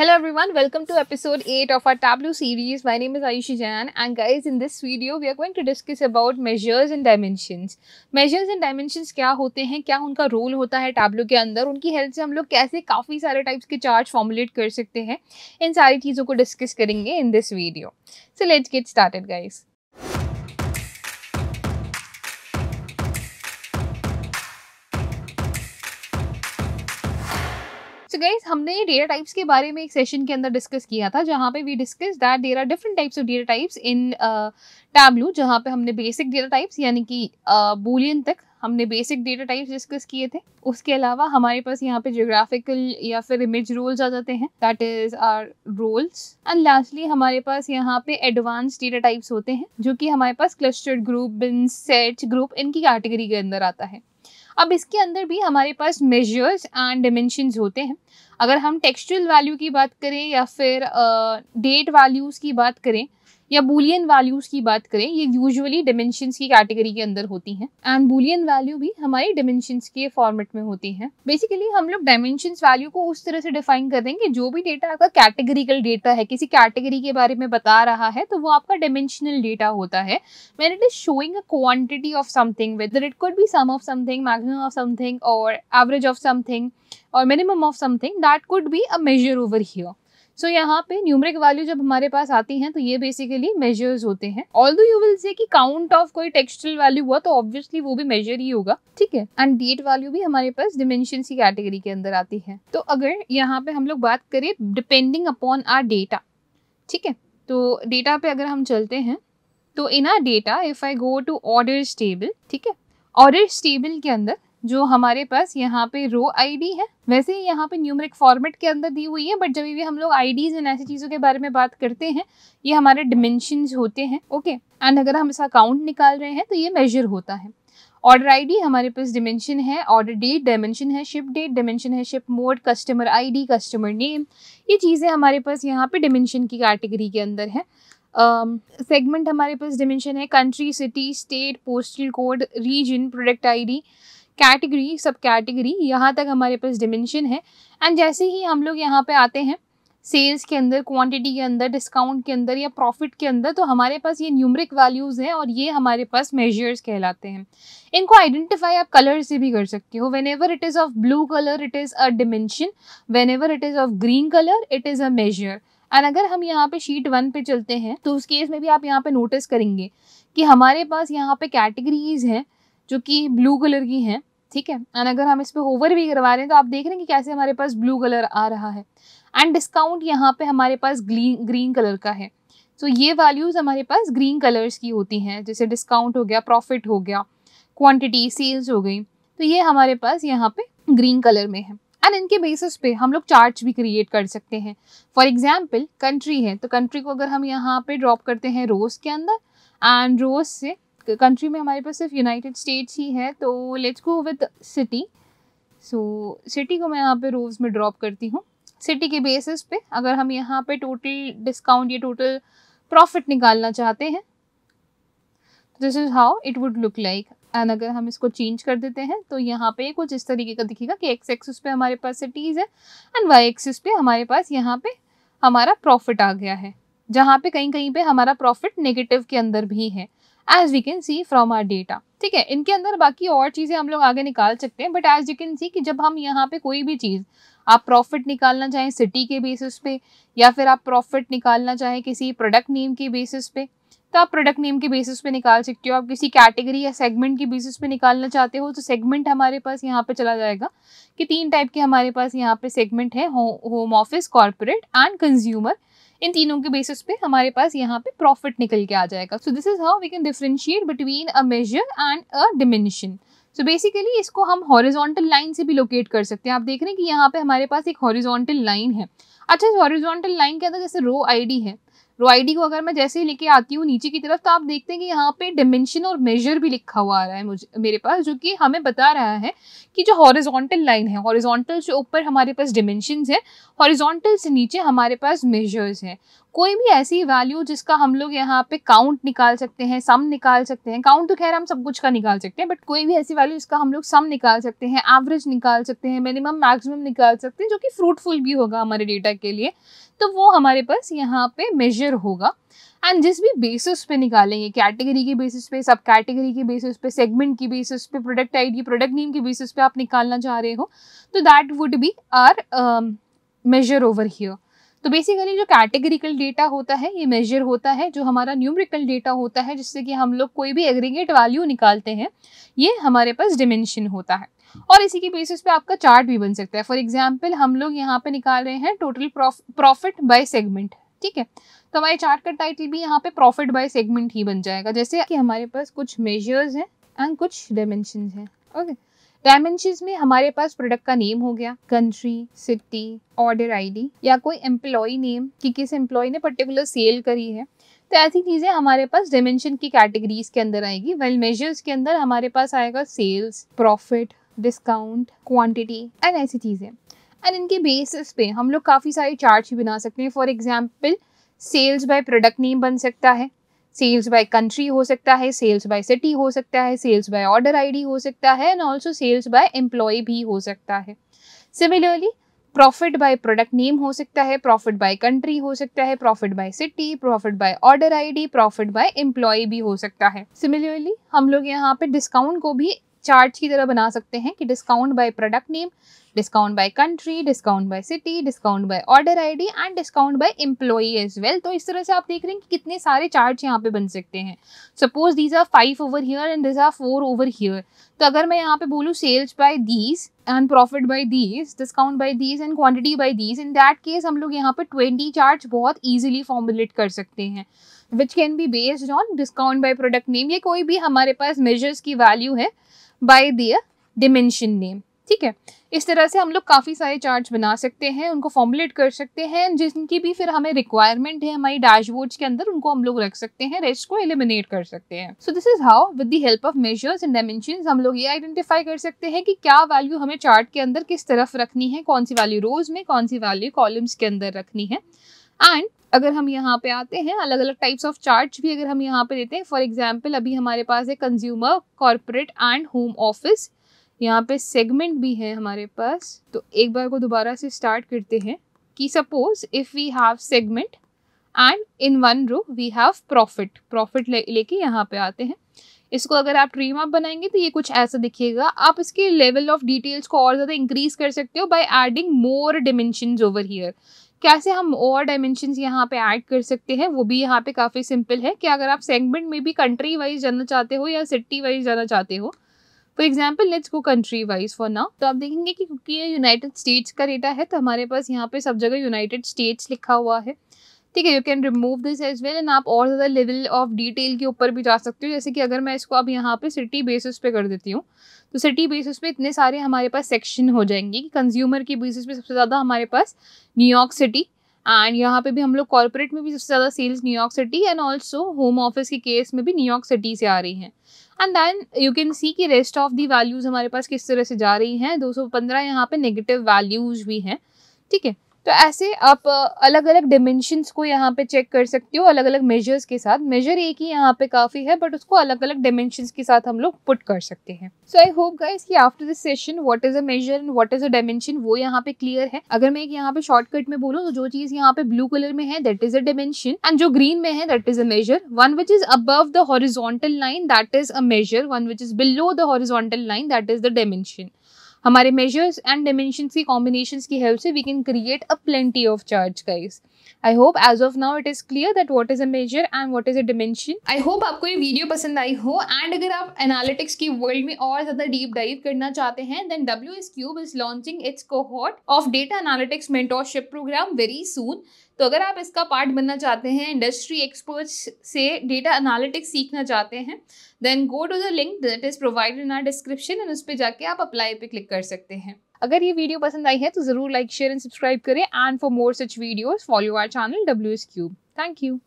Hello everyone, welcome to episode 8 of our Tableau series. My name is Ayushi Jain and guys, in this video we are going to discuss about measures and dimensions. Measures and dimensions क्या होते हैं, क्या उनका role होता है Tableau के अंदर, उनकी हेल्प से हम लोग कैसे काफ़ी सारे टाइप्स के चार्ट फॉर्मुलेट कर सकते हैं, इन सारी चीज़ों को डिस्कस करेंगे in this video. So let's get started guys. So guys, हमने डेटा टाइप्स के बारे में एक सेशन के अंदर डिस्कस किया था जहाँ पे we discuss that there are different types of data types in Tableau, जहाँ पे हमने बेसिक डेटा टाइप्स यानी कि बूलियन तक हमने बेसिक डेटा टाइप्स डिस्कस किए थे. उसके अलावा हमारे पास यहाँ पे ज्योग्राफिकल या फिर इमेज रोल्स आ जाते हैं, that is our roles. And lastly हमारे पास यहाँ पे एडवांस डेटा टाइप्स होते हैं जो कि हमारे पास clustered group, bins, set group, इनकी कैटेगरी के अंदर आता है. अब इसके अंदर भी हमारे पास मेजर्स एंड डिमेंशंस होते हैं. अगर हम टेक्सचुअल वैल्यू की बात करें या फिर डेट वैल्यूज़ की बात करें या बूलियन वैल्यूज़ की बात करें, ये यूजुअली डिमेंशंस की कैटेगरी के अंदर होती हैं. एंड बूलियन वैल्यू भी हमारी डिमेंशंस के फॉर्मेट में होती हैं. बेसिकली हम लोग डायमेंशंस वैल्यू को उस तरह से डिफाइन कर देंगे, जो भी डेटा आपका कैटेगरिकल डेटा है, किसी कैटेगरी के बारे में बता रहा है, तो वो आपका डिमेंशनल डेटा होता है. When it is showing a quantity of something, whether it could be sum of something, maximum of something और एवरेज ऑफ समथिंग और minimum of something, that could be a measure over here. So यहाँ पे numeric value जब हमारे पास आती हैं तो ये बेसिकली मेजर्स होते हैं. ऑल्दो यू विल से कि काउंट ऑफ कोई टेक्सचुअल वैल्यू हुआ तो ऑब्वियसली वो भी मेजर ही होगा, ठीक है. एंड डेट वैल्यू भी हमारे पास डिमेंशंस की कैटेगरी के अंदर आती है. तो अगर यहाँ पे हम लोग बात करें डिपेंडिंग अपॉन आर डेटा, ठीक है, तो डेटा पे अगर हम चलते हैं तो in our data if I go to orders table, ठीक है, ऑर्डर्स टेबल के अंदर जो हमारे पास यहाँ पे रो आईडी है, वैसे ही यहाँ पे न्यूमरिक फॉर्मेट के अंदर दी हुई है, बट जब भी हम लोग आईडीज एंड ऐसी चीज़ों के बारे में बात करते हैं ये हमारे डिमेंशंस होते हैं, ओके. एंड अगर हम इसका काउंट निकाल रहे हैं तो ये मेजर होता है. ऑर्डर आईडी हमारे पास डिमेंशन है, ऑर्डर डेट डिमेंशन है, शिप डेट डिमेंशन है, ship mode, customer ID, customer name, ये चीज़ें हमारे पास यहाँ पे डिमेंशन की कैटेगरी के अंदर है. सेगमेंट हमारे पास डिमेंशन है, country, city, state, postal code, region, product ID, category, sub category, यहाँ तक हमारे पास डिमेंशन है. एंड जैसे ही हम लोग यहाँ पे आते हैं सेल्स के अंदर, क्वांटिटी के अंदर, डिस्काउंट के अंदर या प्रॉफिट के अंदर, तो हमारे पास ये न्यूमरिक वैल्यूज़ हैं और ये हमारे पास मेजर्स कहलाते हैं. इनको आइडेंटिफाई आप कलर से भी कर सकते हो. Whenever it is of blue colour it is a dimension, whenever it is of green colour it is a measure. And अगर हम यहाँ पे शीट 1 पे चलते हैं तो उस केस में भी आप यहाँ पे नोटिस करेंगे कि हमारे पास यहाँ पे कैटेगरीज हैं जो कि ब्लू कलर की हैं, ठीक है. एंड अगर हम इस पे होवर भी करवा रहे हैं तो आप देख रहे हैं कि कैसे हमारे पास ब्लू कलर आ रहा है. एंड डिस्काउंट यहाँ पे हमारे पास ग्रीन कलर का है. तो ये वैल्यूज़ हमारे पास ग्रीन कलर्स की होती हैं, जैसे डिस्काउंट हो गया, प्रॉफिट हो गया, क्वांटिटी, सेल्स हो गई, तो ये हमारे पास यहाँ पे ग्रीन कलर में है. एंड इनके बेसिस पे हम लोग चार्ट्स भी क्रिएट कर सकते हैं. फॉर एग्जाम्पल कंट्री है तो कंट्री को अगर हम यहाँ पे ड्रॉप करते हैं रोज के अंदर, एंड रोज से कंट्री में हमारे पास सिर्फ यूनाइटेड स्टेट्स ही है, तो let's go with city. So city को मैं यहाँ पे रोज में ड्रॉप करती हूँ. सिटी के बेसिस पे अगर हम यहाँ पे टोटल डिस्काउंट या टोटल प्रॉफिट निकालना चाहते हैं, this is how it would look like. And अगर हम इसको चेंज कर देते हैं तो यहाँ पे कुछ इस तरीके का दिखेगा कि एक्स एक्सिस पे हमारे पास सिटीज़ है एंड वाई एक्सिस पे हमारे पास यहाँ पे हमारा प्रॉफिट आ गया है, जहाँ पे कहीं कहीं पे हमारा प्रॉफिट नेगेटिव के अंदर भी है, as we can see from our data, ठीक है. इनके अंदर बाकी और चीज़ें हम लोग आगे निकाल सकते हैं, but as you can see कि जब हम यहाँ पे कोई भी चीज़ आप प्रॉफिट निकालना चाहें सिटी के बेसिस पे या फिर आप प्रॉफिट निकालना चाहें किसी प्रोडक्ट नेम के बेसिस पे, तो आप प्रोडक्ट नेम के बेसिस पे निकाल सकते हो. आप किसी कैटेगरी या सेगमेंट की बेसिस पे निकालना चाहते हो तो सेगमेंट हमारे पास यहाँ पे चला जाएगा कि 3 टाइप के हमारे पास यहाँ पे सेगमेंट है, home office, corporate and consumer. इन तीनों के बेसिस पे हमारे पास यहाँ पे प्रॉफिट निकल के आ जाएगा. So this is how we can differentiate between a measure and a dimension. So basically इसको हम हॉरिजॉन्टल लाइन से भी लोकेट कर सकते हैं. आप देख रहे हैं कि यहाँ पे हमारे पास एक हॉरिजॉन्टल लाइन है. अच्छा, इस हॉरिजॉन्टल लाइन के अंदर जैसे रो आईडी है रो आईडी को अगर मैं जैसे ही लेके आती हूँ नीचे की तरफ, तो आप देखते हैं कि यहाँ पे डिमेंशन और मेजर भी लिखा हुआ आ रहा है मेरे पास, जो कि हमें बता रहा है कि जो हॉरिजॉन्टल लाइन है, हॉरिजॉन्टल से ऊपर हमारे पास डिमेंशंस है, हॉरिजॉन्टल से नीचे हमारे पास मेजर्स हैं। कोई भी ऐसी वैल्यू जिसका हम लोग यहाँ पे काउंट निकाल सकते हैं, सम निकाल सकते हैं, काउंट तो खैर हम सब कुछ का निकाल सकते हैं, बट कोई भी ऐसी वैल्यू जिसका हम लोग सम निकाल सकते हैं, एवरेज निकाल सकते हैं, मिनिमम मैक्सिमम निकाल सकते हैं, जो कि फ्रूटफुल भी होगा हमारे डेटा के लिए, तो वो हमारे पास यहाँ पे मेजर होगा। एंड जिस भी बेसिस पे निकालेंगे, कैटेगरी की बेसिस पे, सब कैटेगरी की बेसिस पे, सेगमेंट की बेसिस पे, प्रोडक्ट आईडी, प्रोडक्ट नेम की बेसिस पे आप निकालना चाह रहे हो, तो that would be our measure over here. तो बेसिकली जो कैटेगरिकल डेटा होता है ये मेजर होता है, जो हमारा न्यूमेरिकल डेटा होता है जिससे कि हम लोग कोई भी एग्रीगेट वैल्यू निकालते हैं, ये हमारे पास डिमेंशन होता है। और इसी के बेसिस पे आपका चार्ट भी बन सकता है। फॉर एग्जांपल हम लोग यहाँ पे निकाल रहे हैं टोटल प्रॉफिट बाय सेगमेंट, ठीक है, तो हमारे चार्ट का टाइटल भी यहाँ पे प्रॉफिट बाय सेगमेंट ही बन जाएगा, जैसे कि हमारे पास कुछ मेजर्स हैं एंड कुछ डायमेंशंस हैं। ओके, डायमेंशंस में हमारे पास प्रोडक्ट का नेम हो गया, कंट्री, सिटी, ऑर्डर आईडी, या कोई एम्प्लॉय नेम कि किस एम्प्लॉय ने पर्टिकुलर सेल करी है, तो ऐसी चीजें हमारे पास डायमेंशन की कैटेगरीज के अंदर आएगी। वेल मेजर्स के अंदर हमारे पास आएगा sales, profit, discount, quantity and ऐसी चीजें। एंड इनके बेसिस पे हम लोग काफी सारे चार्ट्स भी बना सकते हैं। For example sales by product name बन सकता है, सेल्स बाय कंट्री हो सकता है, सेल्स बाय सिटी हो सकता है, सेल्स बाय ऑर्डर आईडी हो सकता है, and also sales by employee भी हो सकता है। Similarly profit by product name हो सकता है, प्रॉफिट बाय कंट्री हो सकता है, profit by city, profit by order ID, profit by employee भी हो सकता है। सिमिलरली हम लोग यहाँ पे डिस्काउंट को भी चार्ट की तरह बना सकते हैं कि discount by product name, discount by country, discount by city, discount by order ID and discount by employee as well. तो इस तरह से आप देख रहे हैं कि कितने सारे चार्ट्स यहाँ पे बन सकते हैं। Suppose these are 5 over here and this are 4 over here, तो अगर मैं यहाँ पे बोलूँ sales by these and profit by these, discount by these and quantity by these, in that case हम लोग यहाँ पे 20 चार्ट्स बहुत ईजिली फॉर्मुलेट कर सकते हैं, which can be based on discount by product name, ये कोई भी हमारे पास मेजर्स की वैल्यू है बाय दियर डिमेंशन नेम। ठीक है, इस तरह से हम लोग काफ़ी सारे चार्ट्स बना सकते हैं, उनको फॉर्मुलेट कर सकते हैं, जिनकी भी फिर हमें रिक्वायरमेंट है हमारी डैशबोर्ड्स के अंदर, उनको हम लोग रख सकते हैं, रेस्ट को एलिमिनेट कर सकते हैं। सो this is how with the help of measures and dimensions हम लोग ये आइडेंटिफाई कर सकते हैं कि क्या वैल्यू हमें चार्ट के अंदर किस तरफ रखनी है, कौन सी वैल्यू रोज में, कौन सी वैल्यू कॉलम्स के अंदर रखनी है। एंड अगर हम यहाँ पे आते हैं, अलग अलग टाइप्स ऑफ चार्ट्स भी अगर हम यहाँ पे देते हैं, फॉर एग्जाम्पल अभी हमारे पास है consumer, corporate and home office, यहाँ पे सेगमेंट भी है हमारे पास। तो एक बार को दोबारा से स्टार्ट करते हैं कि suppose if we have segment and in one row we have profit लेके यहाँ पे आते हैं। इसको अगर आप ट्री मैप बनाएंगे तो ये कुछ ऐसा दिखेगा। आप इसके लेवल ऑफ डिटेल्स को और ज़्यादा इंक्रीज कर सकते हो by adding more dimensions over here. कैसे हम और डायमेंशंस यहाँ पे ऐड कर सकते हैं, वो भी यहाँ पे काफ़ी सिंपल है कि अगर आप सेगमेंट में भी कंट्री वाइज जाना चाहते हो या सिटी वाइज जाना चाहते हो, for example let's go country wise for now, तो आप देखेंगे कि क्योंकि ये यूनाइटेड स्टेट्स का डेटा है तो हमारे पास यहाँ पे सब जगह यूनाइटेड स्टेट्स लिखा हुआ है। ठीक है, you can remove this as well and आप और ज़्यादा लेवल ऑफ डिटेल के ऊपर भी जा सकते हो। जैसे कि अगर मैं इसको अब यहाँ पे सिटी बेसिस पे कर देती हूँ, तो सिटी बेसिस पे इतने सारे हमारे पास सेक्शन हो जाएंगे कि कंज्यूमर की बेसिस पे सबसे ज़्यादा हमारे पास न्यूयॉर्क सिटी, एंड यहाँ पे भी हम लोग कॉर्पोरेट में भी सबसे ज़्यादा sales New York city, and also home office के केस में भी न्यूयॉर्क सिटी से आ रही हैं। And then you can see कि रेस्ट ऑफ दी वैल्यूज़ हमारे पास किस तरह से जा रही हैं। 215 यहाँ पे नेगेटिव वैल्यूज़ भी हैं। ठीक है, तो ऐसे आप अलग अलग डिमेंशंस को यहाँ पे चेक कर सकते हो अलग अलग मेजर्स के साथ। मेजर एक ही यहाँ पे काफ़ी है, बट उसको अलग अलग डिमेंशंस के साथ हम लोग पुट कर सकते हैं। सो आई होप गाइस कि after this session what is a measure and what is a dimension वो यहाँ पे क्लियर है। अगर मैं एक यहाँ पे शॉर्टकट में बोलूँ तो जो चीज़ यहाँ पे ब्लू कलर में है that is a dimension, and जो ग्रीन में है that is a measure. One which is above the horizontal line that is a measure, one which is below the horizontal line that is the dimension. हमारे measures and dimensions की combinations की help से we can create a plenty of charts guys. I hope as of now it is clear that what is a measure and what is a dimension. I hope आपको ये video पसंद आई हो, and अगर आप analytics की world में और ज़्यादा डीप डाइव करना चाहते हैं then WSCube is launching its cohort of data analytics mentorship program very soon. तो अगर आप इसका पार्ट बनना चाहते हैं, इंडस्ट्री एक्सपर्ट्स से डेटा एनालिटिक्स सीखना चाहते हैं, then go to the link that is provided in our description and उस पर जाके आप अप्लाई पे क्लिक कर सकते हैं। अगर ये वीडियो पसंद आई है तो जरूर लाइक शेयर एंड सब्सक्राइब करें, and for more such videos follow our channel WSCube। Thank you.